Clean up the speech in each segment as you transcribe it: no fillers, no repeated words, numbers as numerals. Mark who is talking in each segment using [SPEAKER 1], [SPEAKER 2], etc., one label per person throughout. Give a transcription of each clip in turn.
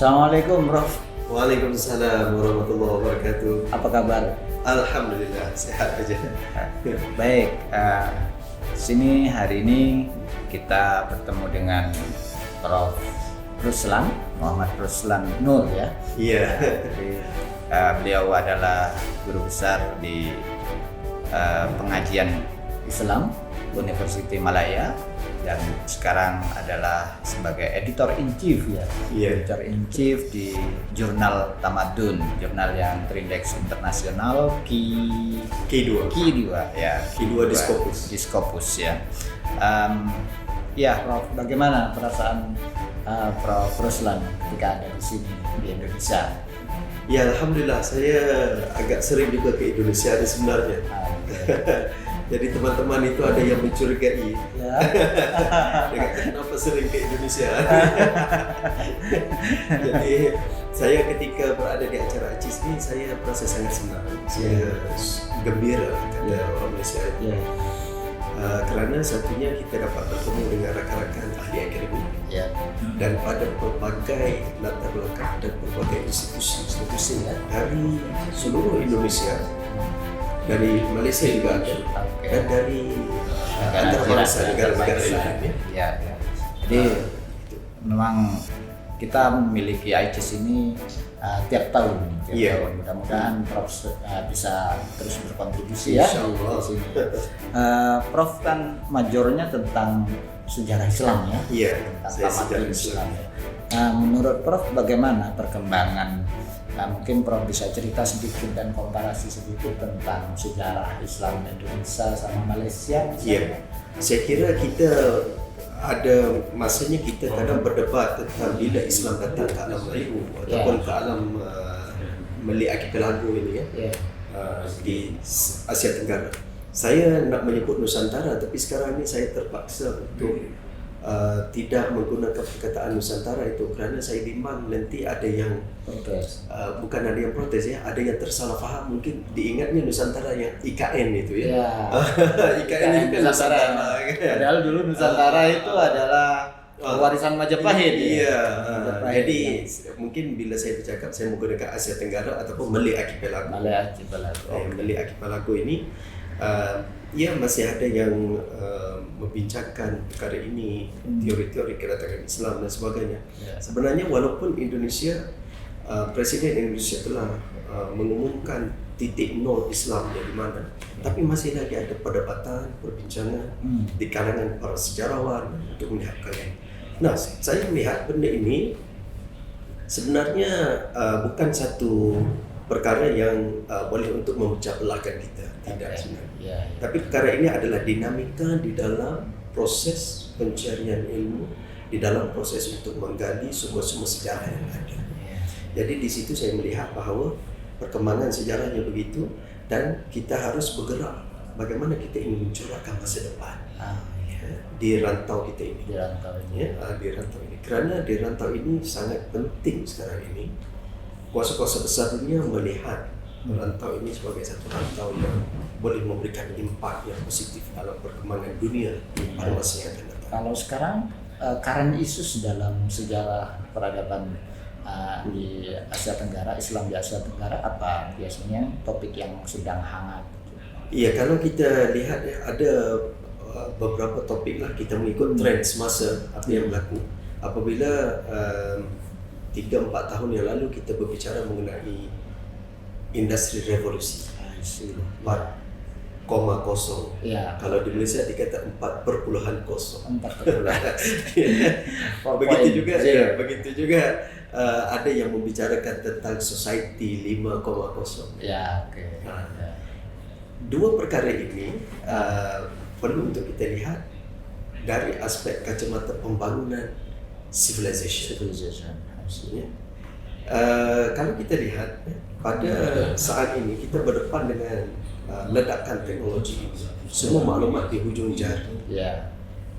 [SPEAKER 1] Assalamualaikum, Prof.
[SPEAKER 2] Waalaikumsalam warahmatullahi wabarakatuh.
[SPEAKER 1] Apa kabar?
[SPEAKER 2] Alhamdulillah sehat aja.
[SPEAKER 1] Baik. Sini hari ini kita bertemu dengan Prof. Ruslan, Muhammad Ruslan Nur ya.
[SPEAKER 2] Iya.
[SPEAKER 1] Jadi beliau adalah guru besar di pengajian Islam University Malaya dan sekarang adalah sebagai editor in chief ya.
[SPEAKER 2] Iya.
[SPEAKER 1] Editor in chief di jurnal Tamadun, jurnal yang terindeks internasional
[SPEAKER 2] Q2
[SPEAKER 1] ya.
[SPEAKER 2] Q2
[SPEAKER 1] Discopus ya. Ya, Prof, bagaimana perasaan Prof Ruslan ketika ada di sini di Indonesia?
[SPEAKER 2] Ya, alhamdulillah saya agak sering juga ke Indonesia sebenarnya. Jadi teman-teman itu ada yang mencurigai.
[SPEAKER 1] Ya.
[SPEAKER 2] Kenapa sering ke Indonesia? Jadi saya ketika berada di acara ACIS ini saya merasa sangat senang. Saya gembira kata orang Malaysia.
[SPEAKER 1] Ya.
[SPEAKER 2] Karena satunya kita dapat bertemu dengan rakan-rakan ahli akademik dan pada berbagai latar belakang dan berbagai institusi ya, dari seluruh Indonesia, dari Malaysia juga ada, dan dari antarabangsa negara-negara lain.
[SPEAKER 1] Ya. Jadi memang kita memiliki ACIS ini tiap tahun. Mudah-mudahan Prof bisa terus berkontribusi ya.
[SPEAKER 2] Insyaallah.
[SPEAKER 1] Di sini. Prof kan majornya tentang sejarah Islam ya.
[SPEAKER 2] Iya.
[SPEAKER 1] Tentang tamadun Islam. Menurut Prof bagaimana perkembangan? Mungkin Prof bisa cerita sedikit dan komparasi sedikit tentang sejarah Islam Indonesia sama Malaysia.
[SPEAKER 2] Iya. Saya kira kita ada masanya kita kadang berdebat tentang bila Islam datang ke alam Melayu ataupun ke alam Malay Archipelago ini ya, di Asia Tenggara. Saya nak menyebut Nusantara, tapi sekarang ini saya terpaksa untuk tidak menggunakan perkataan Nusantara itu kerana saya bimbang nanti ada yang
[SPEAKER 1] protes.
[SPEAKER 2] Bukan ada yang protes ya, ada yang tersalah faham, mungkin diingatnya Nusantara yang IKN itu ya. IKN itu kan Nusantara.
[SPEAKER 1] Padahal dulu Nusantara itu adalah warisan Majapahit.
[SPEAKER 2] Iya. Jadi mungkin bila saya bercakap saya menggunakan Asia Tenggara ataupun Malay Archipelago. Malay Archipelago ini ya masih ada yang membincangkan perkara ini, teori-teori kedatangan Islam dan sebagainya. Sebenarnya walaupun Indonesia, Presiden Indonesia telah mengumumkan titik nol Islam di mana, tapi masih lagi ada perdebatan, perbincangan di kalangan para sejarawan untuk melihat kalian. Nah, saya melihat benda ini sebenarnya bukan satu perkara yang boleh untuk memecah belahkan kita, tidak sebenarnya. Tapi perkara ini adalah dinamika di dalam proses pencarian ilmu, di dalam proses untuk menggali sumber-sumber sejarah yang ada. Jadi di situ saya melihat bahawa perkembangan sejarahnya begitu dan kita harus bergerak bagaimana kita ingin mencorakkan masa depan di rantau kita ini. Di rantau ini. Kerana di rantau ini sangat penting sekarang ini. Kuasa-kuasa besar dunia melihat rantau ini sebagai satu rantau yang boleh memberikan impak yang positif dalam perkembangan dunia pada masa yang akan datang.
[SPEAKER 1] Kalau sekarang current issues dalam sejarah peradaban di Asia Tenggara, Islam di Asia Tenggara apa biasanya topik yang sedang hangat?
[SPEAKER 2] Iya, kalau kita lihat ya, ada beberapa topik lah kita mengikut trend semasa apa yang berlaku. Apabila 3-4 tahun yang lalu kita berbicara mengenai industri revolusi 4,0. Kalau di Malaysia dikata 4.0. Begitu juga ada yang membicarakan tentang society 5.0. Dua perkara ini perlu untuk kita lihat dari aspek kacamata pembangunan civilization. Kalau kita lihat pada saat ini kita berdepan dengan ledakan teknologi ini, semua maklumat di hujung jari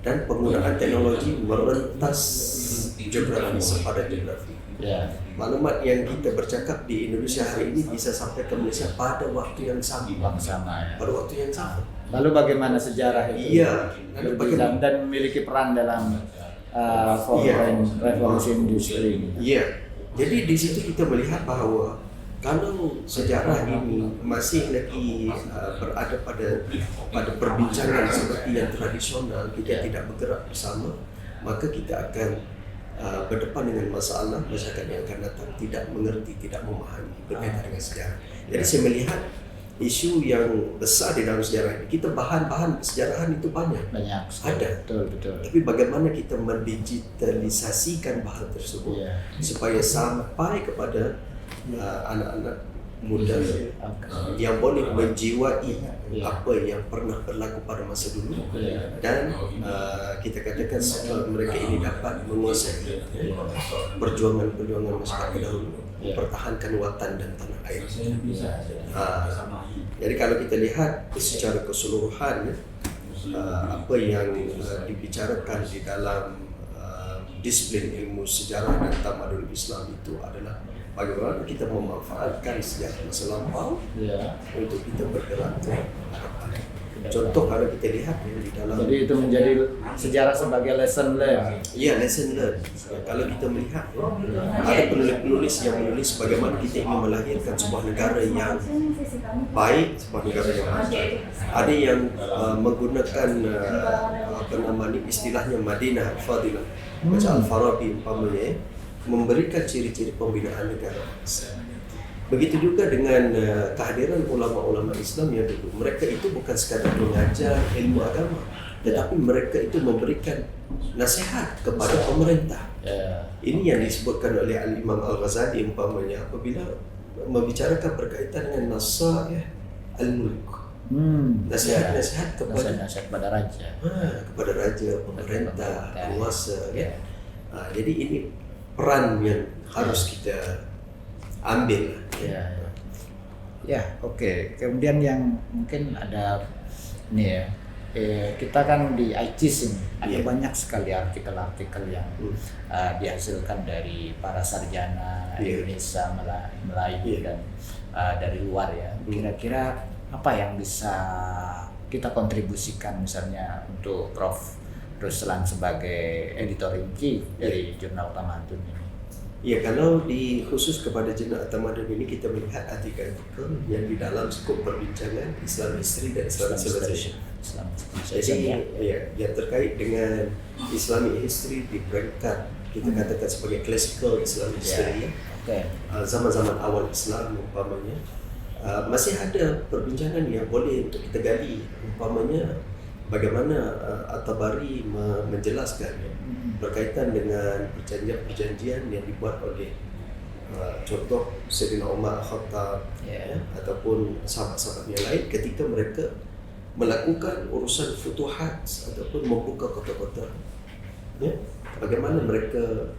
[SPEAKER 2] dan penggunaan teknologi merentas geografi sepadan geografi. Maklumat yang kita bercakap di Indonesia hari ini bisa sampai ke Malaysia pada waktu yang sama. Pada waktu yang sama.
[SPEAKER 1] Lalu bagaimana sejarah itu? Dan memiliki peran dalam revolusi industri.
[SPEAKER 2] Jadi di situ kita melihat bahwa kalau sejarah ini masih lagi berada pada perbincangan seperti yang tradisional, kita tidak bergerak bersama, maka kita akan berdepan dengan masalah masyarakat yang akan datang tidak mengerti, tidak memahami berkaitan dengan sejarah. Jadi saya melihat isu yang besar di dalam sejarah ini, kita bahan-bahan kesejarahan itu banyak ada,
[SPEAKER 1] betul.
[SPEAKER 2] tapi bagaimana kita mendigitalisasikan bahan tersebut supaya sampai kepada anak-anak muda yang boleh menjiwai apa yang pernah berlaku pada masa dulu, dan kita katakan mereka ini dapat menguasai perjuangan-perjuangan masyarakat dahulu, mempertahankan watan dan tanah air. Jadi kalau kita lihat secara keseluruhan apa yang dibicarakan di dalam disiplin ilmu sejarah dan tamadun Islam itu adalah bagaimana kita memanfaatkan sejarah masa lampau untuk kita bergerak ke hadapan. Contoh kalau kita lihat di dalam,
[SPEAKER 1] jadi itu menjadi sejarah sebagai lesson learned.
[SPEAKER 2] Iya, lesson learned. Kalau kita melihat ada penulis-penulis yang menulis bagaimana kita ingin melahirkan sebuah negara yang baik, sebuah negara yang maju. Ada yang menggunakan istilahnya Madinah Al-Fadilah, macam Al-Farabi umpamanya, memberikan ciri-ciri pembinaan negara. Begitu juga dengan kehadiran ulama-ulama Islam yang dulu. Mereka itu bukan sekadar mengajar ilmu agama, tetapi mereka itu memberikan nasihat kepada pemerintah. Ini yang disebutkan oleh Al-Imam Al-Ghazali umpamanya apabila membicarakan berkaitan dengan nasaih al-mulk. Nasihat-nasihat
[SPEAKER 1] kepada raja.
[SPEAKER 2] Kepada raja, pemerintah, penguasa. Jadi ini peran yang harus kita ambil.
[SPEAKER 1] Oke. Kemudian yang mungkin ada ini ya, kita kan di ICIS ini ada banyak sekali artikel-artikel yang dihasilkan dari para sarjana Indonesia, Melayu dan dari luar ya. Kira-kira apa yang bisa kita kontribusikan misalnya untuk Prof. Ruslan sebagai editor in chief dari Jurnal Tamadun ini?
[SPEAKER 2] Ya, kalau khusus kepada Jurnal Tamadun ini kita melihat artikel-artikel yang di dalam skop perbincangan Islam History dan Islam Civilization. Jadi yang terkait dengan Islamic History di peringkat kita katakan sebagai Classical Islam History, zaman-zaman awal Islam umpamanya, masih ada perbincangan yang boleh untuk kita gali, umpamanya bagaimana At-Tabari menjelaskan berkaitan dengan perjanjian-perjanjian yang dibuat oleh contoh Sayyidina Umar Khattab ataupun sahabat-sahabat yang lain ketika mereka melakukan urusan futuhat ataupun membuka kota-kota. Bagaimana mereka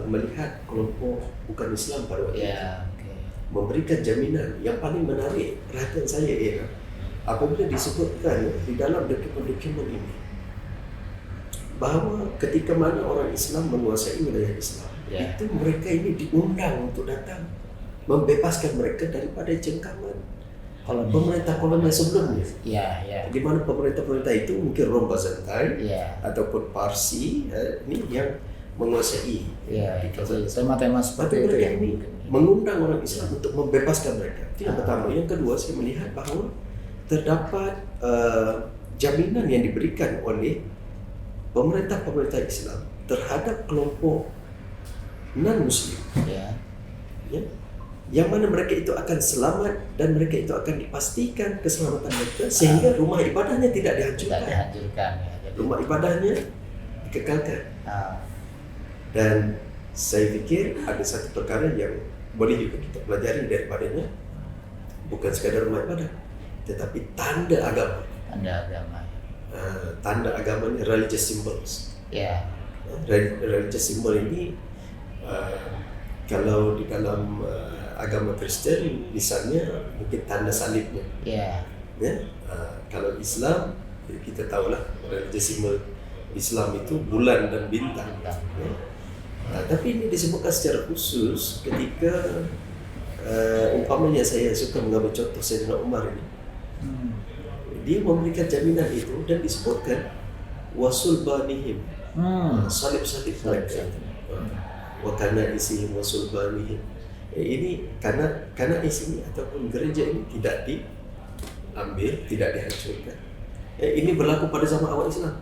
[SPEAKER 2] melihat kelompok bukan Islam pada waktu itu, memberikan jaminan. Yang paling menarik perhatian saya ialah apabila disebutkan di dalam dokumen-dokumen ini bahawa ketika mana orang Islam menguasai wilayah Islam, itu mereka ini diundang untuk datang membebaskan mereka daripada jengkaman pemerintah kolonial sebelumnya. Di mana pemerintah-pemerintah itu mungkin Rom Byzantine ataupun Parsi ini yang menguasai
[SPEAKER 1] tema-tema seperti itu
[SPEAKER 2] mereka ini mengundang orang Islam untuk membebaskan mereka. Itu yang pertama. Yang kedua, saya melihat bahawa terdapat jaminan yang diberikan oleh pemerintah-pemerintah Islam terhadap kelompok non-Muslim, yang mana mereka itu akan selamat dan mereka itu akan dipastikan keselamatan mereka sehingga rumah ibadahnya tidak dihancurkan. Rumah ibadahnya dikekalkan. Dan saya fikir ada satu perkara yang boleh juga kita pelajari daripadanya, bukan sekadar rumah ibadah, tetapi tanda agama. Tanda agama ini religious symbols. Religious symbol ini kalau di dalam agama Kristen misalnya mungkin tanda salibnya. Kalau Islam kita tahulah religious symbol Islam itu bulan dan bintang. Tapi ini disebutkan secara khusus ketika umpamanya saya suka mengambil contoh Sayyidina Umar ini. Dia memberikan jaminan itu dan disebutkan wasul banihim, salib-salib mereka. wakana isihim wa sulbanihim. Ini karena isinya ataupun gereja ini tidak diambil, tidak dihancurkan. Ini berlaku pada zaman awal Islam.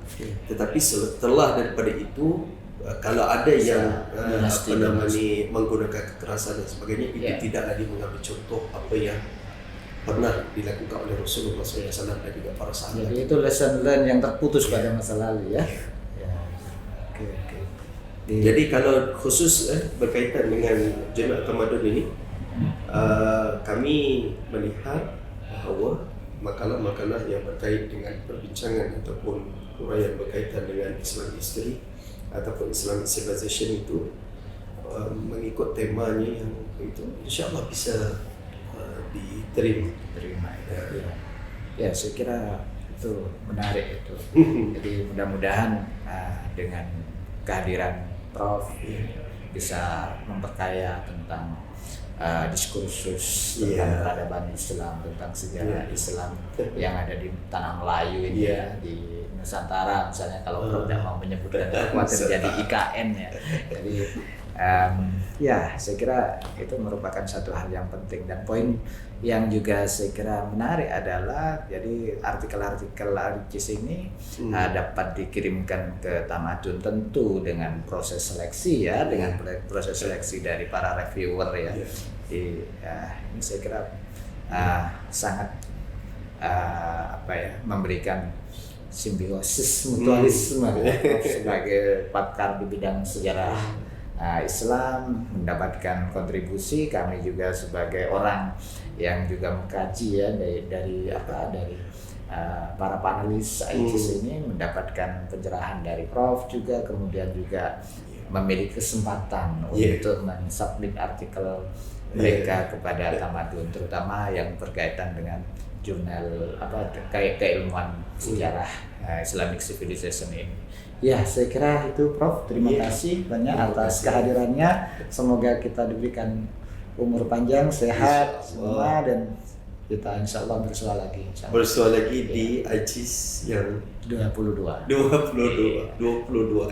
[SPEAKER 2] Tetapi setelah daripada itu, kalau ada yang menggunakan kekerasan dan sebagainya, itu tidak lagi mengambil contoh apa yang pernah dilakukan oleh Rasulullah SAW dan juga para sahabat.
[SPEAKER 1] Jadi itu lesson learn yang terputus pada masa lalu ya. Oke.
[SPEAKER 2] Jadi kalau khusus berkaitan dengan Jemaah Tamadun ini, kami melihat bahawa makalah-makalah yang berkait dengan perbincangan ataupun uraian berkaitan dengan Islam history ataupun Islamic civilization itu mengikut temanya yang itu, insyaAllah bisa diterima.
[SPEAKER 1] Ya, saya kira itu menarik itu. Jadi mudah-mudahan dengan kehadiran Prof bisa memperkaya tentang diskursus tentang peradaban Islam, tentang sejarah Islam yang ada di tanah Melayu ini ya, di Nusantara misalnya, kalau Prof tidak mau menyebutkan khawatir jadi IKN ya. Jadi ya, saya kira itu merupakan satu hal yang penting. Dan poin yang juga saya kira menarik adalah jadi artikel-artikel ARICIS ini dapat dikirimkan ke Tamadun tentu dengan proses seleksi ya, dengan proses seleksi dari para reviewer ya. Jadi ini saya kira sangat memberikan simbiosis mutualisme ya, sebagai pakar di bidang sejarah Islam mendapatkan kontribusi, kami juga sebagai orang yang juga mengkaji ya dari para panelis AICIS ini mendapatkan pencerahan dari Prof juga, kemudian juga memiliki kesempatan untuk mensubmit artikel mereka kepada Tamadun, terutama yang berkaitan dengan jurnal keilmuan sejarah Islamic Civilization ini. Ya, saya kira itu Prof. Terima kasih banyak atas kehadirannya. Semoga kita diberikan umur panjang, sehat semua, dan kita insya Allah bersua lagi.
[SPEAKER 2] Bersua lagi di AICIS yang
[SPEAKER 1] 22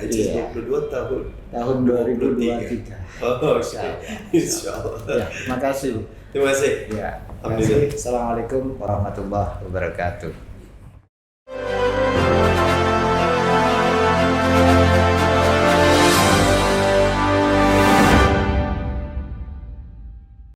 [SPEAKER 2] AICIS 22 tahun
[SPEAKER 1] 2023.
[SPEAKER 2] Oh, insya Allah.
[SPEAKER 1] Ya, terima kasih.
[SPEAKER 2] Terima kasih.
[SPEAKER 1] Ya, terima kasih. Assalamualaikum warahmatullahi wabarakatuh.